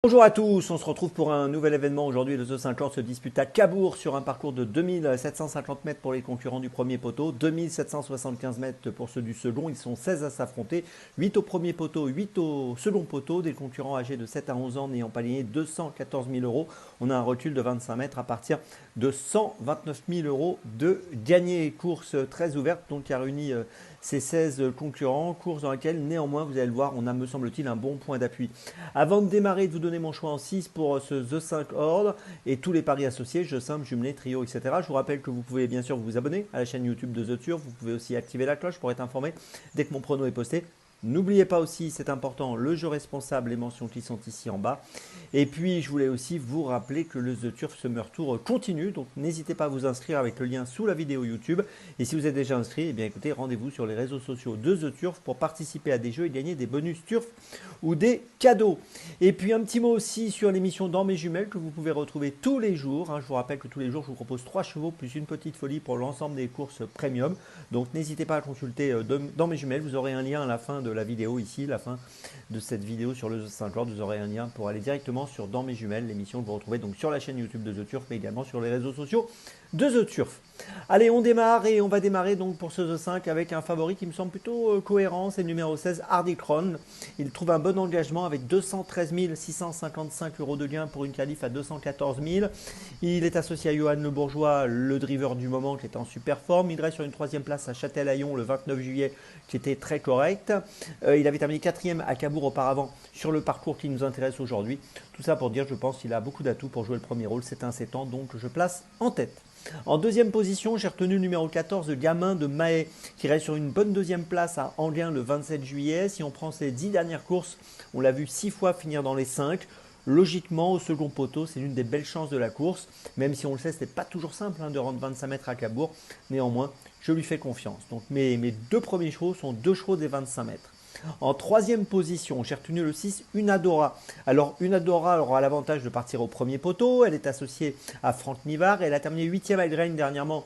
Bonjour à tous, on se retrouve pour un nouvel événement. Aujourd'hui, le The 50 se dispute à Cabourg sur un parcours de 2750 mètres pour les concurrents du premier poteau, 2775 mètres pour ceux du second. Ils sont 16 à s'affronter, 8 au premier poteau, 8 au second poteau. Des concurrents âgés de 7 à 11 ans n'ayant pas gagné 214 000 euros. On a un recul de 25 mètres à partir de 129 000 euros de gagné. Course très ouverte, donc qui a réuni ces 16 concurrents. Course dans laquelle, néanmoins, vous allez le voir, on a, me semble-t-il, un bon point d'appui. Avant de démarrer, de vous donner mon choix en 6 pour ce The 5 Horde et tous les paris associés, jeux simples, jumelés, trio, etc. Je vous rappelle que vous pouvez bien sûr vous abonner à la chaîne YouTube de The Turf. Vous pouvez aussi activer la cloche pour être informé dès que mon prono est posté. N'oubliez pas aussi, c'est important, le jeu responsable, les mentions qui sont ici en bas. Et puis, je voulais aussi vous rappeler que le The Turf Summer Tour continue. Donc, n'hésitez pas à vous inscrire avec le lien sous la vidéo YouTube. Et si vous êtes déjà inscrit, eh bien écoutez, rendez-vous sur les réseaux sociaux de The Turf pour participer à des jeux et gagner des bonus Turf ou des cadeaux. Et puis, un petit mot aussi sur l'émission Dans mes jumelles que vous pouvez retrouver tous les jours. Je vous rappelle que tous les jours, je vous propose 3 chevaux plus une petite folie pour l'ensemble des courses premium. Donc, n'hésitez pas à consulter Dans mes jumelles. Vous aurez un lien à la fin de la vidéo ici, la fin de cette vidéo sur le The 50. Vous aurez un lien pour aller directement sur Dans mes jumelles, l'émission que vous retrouvez donc sur la chaîne YouTube de The Turf, mais également sur les réseaux sociaux de The Turf. Allez, on démarre et on va démarrer donc pour ce The 5 avec un favori qui me semble plutôt cohérent, c'est le numéro 16, Hardy Crown. Il trouve un bon engagement avec 213 655 euros de gain pour une qualif à 214 000. Il est associé à Johan Le Bourgeois, le driver du moment qui est en super forme. Il reste sur une 3e place à Châtel-Haillon le 29 juillet qui était très correct. Il avait terminé 4e à Cabourg auparavant sur le parcours qui nous intéresse aujourd'hui. Tout ça pour dire, je pense qu'il a beaucoup d'atouts pour jouer le premier rôle. C'est un 7 ans, donc je place en tête. En deuxième position, j'ai retenu le numéro 14, Gamin de Mahé, qui reste sur une bonne 2e place à Anguin le 27 juillet. Si on prend ses 10 dernières courses, on l'a vu 6 fois finir dans les 5. Logiquement, au second poteau, c'est l'une des belles chances de la course, même si on le sait, ce n'est pas toujours simple de rendre 25 mètres à Cabourg. Néanmoins, je lui fais confiance. Donc mes 2 premiers chevaux sont 2 chevaux des 25 mètres. En 3e position, j'ai retenu le 6, Unadora. Alors, Unadora aura l'avantage de partir au premier poteau. Elle est associée à Franck Nivard. Elle a terminé 8e à Grain dernièrement.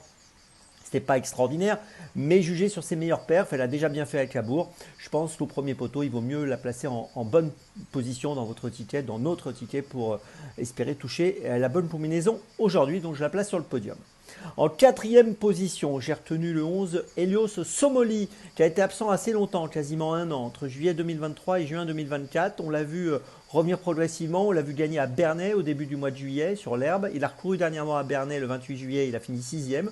C'était pas extraordinaire, mais jugé sur ses meilleures perfs, elle a déjà bien fait à Cabourg. Je pense qu'au premier poteau, il vaut mieux la placer en bonne position dans votre ticket, dans notre ticket, pour espérer toucher la bonne combinaison aujourd'hui. Donc, je la place sur le podium. En 4e position, j'ai retenu le 11, Helios Somoli, qui a été absent assez longtemps, quasiment un an, entre juillet 2023 et juin 2024. On l'a vu revenir progressivement, on l'a vu gagner à Bernay au début du mois de juillet sur l'herbe. Il a recouru dernièrement à Bernay le 28 juillet, il a fini 6e.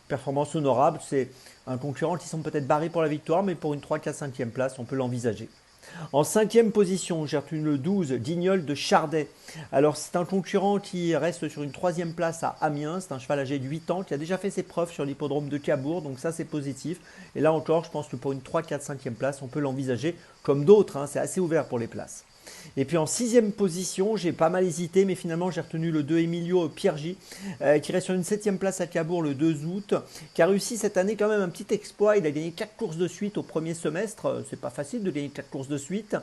Performance honorable, c'est un concurrent qui semble peut-être barré pour la victoire, mais pour une 3, 4, 5e place, on peut l'envisager. En 5e position, j'ai retenu le 12, Dignol de Chardet. Alors c'est un concurrent qui reste sur une 3e place à Amiens. C'est un cheval âgé de 8 ans qui a déjà fait ses preuves sur l'hippodrome de Cabourg. Donc ça c'est positif. Et là encore, je pense que pour une 3, 4, 5e place, on peut l'envisager comme d'autres. C'est assez ouvert pour les places. Et puis en 6e position, j'ai pas mal hésité, mais finalement j'ai retenu le 2 Emilio Piergi, qui reste sur une 7e place à Cabourg le 2 août, qui a réussi cette année quand même un petit exploit. Il a gagné 4 courses de suite au premier semestre. C'est pas facile de gagner 4 courses de suite.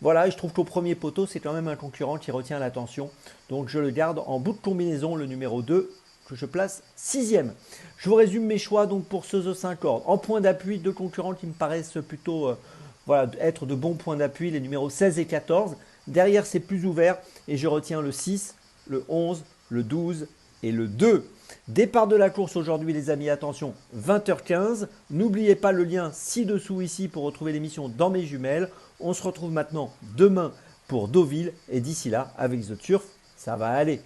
Voilà, et je trouve qu'au premier poteau, c'est quand même un concurrent qui retient l'attention. Donc je le garde en bout de combinaison, le numéro 2, que je place 6e. Je vous résume mes choix donc pour ce The 5 Horde. En point d'appui, 2 concurrents qui me paraissent plutôt être de bons points d'appui, les numéros 16 et 14. Derrière, c'est plus ouvert et je retiens le 6, le 11, le 12 et le 2. Départ de la course aujourd'hui, les amis, attention, 20h15. N'oubliez pas le lien ci-dessous ici pour retrouver l'émission Dans mes jumelles. On se retrouve maintenant demain pour Deauville et d'ici là, avec The Turf, ça va aller.